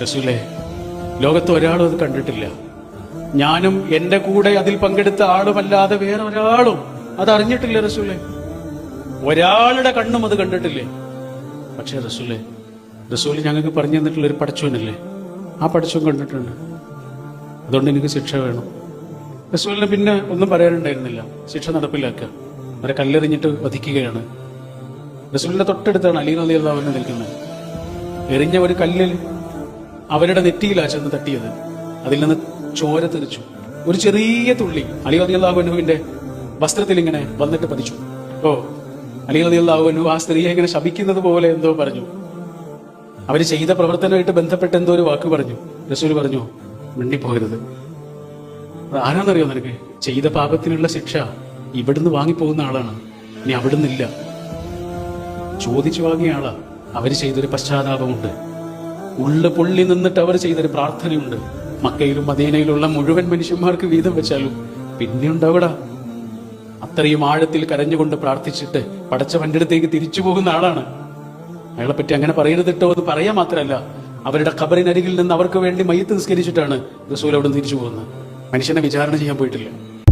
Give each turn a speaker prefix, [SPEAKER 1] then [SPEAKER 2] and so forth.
[SPEAKER 1] റസൂലേ, ലോകത്ത് ഒരാളും അത് കണ്ടിട്ടില്ല. ഞാനും എന്റെ കൂടെ അതിൽ പങ്കെടുത്ത ആളുമല്ലാതെ വേറെ ഒരാളും അത് അറിഞ്ഞിട്ടില്ല റസൂലേ. ഒരാളുടെ കണ്ണും അത് കണ്ടിട്ടില്ലേ. പക്ഷേ റസൂല് ഞങ്ങൾക്ക് പറഞ്ഞു തന്നിട്ടുള്ള ഒരു പടച്ചോനല്ലേ, ആ പടച്ചോൻ കണ്ടിട്ടുണ്ട്. അതുകൊണ്ട് എനിക്ക് ശിക്ഷ വേണം. റസൂലിന് പിന്നെ ഒന്നും പറയാനുണ്ടായിരുന്നില്ല. ശിക്ഷ നടപ്പിലാക്കുക, അവരെ കല്ലെറിഞ്ഞിട്ട് വധിക്കുകയാണ്. റസൂലിന്റെ തൊട്ടടുത്താണ് അലി റളിയല്ലാഹു അൻഹു നിൽക്കുന്നത്. എറിഞ്ഞ ഒരു കല്ലിൽ അവരുടെ നെറ്റിയിലാ ചെന്ന് തട്ടിയത്. അതിൽ നിന്ന് ചോര തെറിച്ചു. ഒരു ചെറിയ തുള്ളി അലി റളിയല്ലാഹു അൻഹുവിന്റെ വസ്ത്രത്തിൽ ഇങ്ങനെ വന്നിട്ട് പതിച്ചു. അലി റളിയല്ലാഹു അൻഹു ആ സ്ത്രീയെ ഇങ്ങനെ ശപിക്കുന്നത് പോലെ എന്തോ പറഞ്ഞു. അവര് ചെയ്ത പ്രവർത്തനമായിട്ട് ബന്ധപ്പെട്ട് എന്തോ ഒരു വാക്ക് പറഞ്ഞു. റസൂൽ പറഞ്ഞു, മിണ്ടിപ്പോകരുത്. ആരാന്നറിയോ നിനക്ക്? ചെയ്ത പാപത്തിനുള്ള ശിക്ഷ ഇവിടുന്ന് വാങ്ങിപ്പോകുന്ന ആളാണ്, ഇനി അവിടുന്നില്ല. ചോദിച്ചു വാങ്ങിയ ആളാ. അവര് ചെയ്തൊരു പശ്ചാത്താപമുണ്ട്, ഉള്ളു പൊള്ളി നിന്നിട്ട് അവർ ചെയ്തൊരു പ്രാർത്ഥനയുണ്ട്. മക്കയിലും മദീനയിലുള്ള മുഴുവൻ മനുഷ്യന്മാർക്ക് വീതം വെച്ചാലും പിന്നെ ഉണ്ടാവടാ. അത്രയും ആഴത്തിൽ കരഞ്ഞുകൊണ്ട് പ്രാർത്ഥിച്ചിട്ട് പടച്ചവന്റെ അടുത്തേക്ക് തിരിച്ചു പോകുന്ന ആളാണ്. അയാളെ പറ്റി അങ്ങനെ പറയരുത് കേട്ടോ എന്ന് പറയാൻ മാത്രമല്ല, അവരുടെ ഖബറിനരികിൽ നിന്ന് അവർക്ക് വേണ്ടി മയ്യത്ത് നിസ്കരിച്ചിട്ടാണ് റസൂൽ അവിടെ നിന്ന് തിരിച്ചു പോകുന്നത്. മനുഷ്യനെ വിചാരണ ചെയ്യാൻ പോയിട്ടില്ല.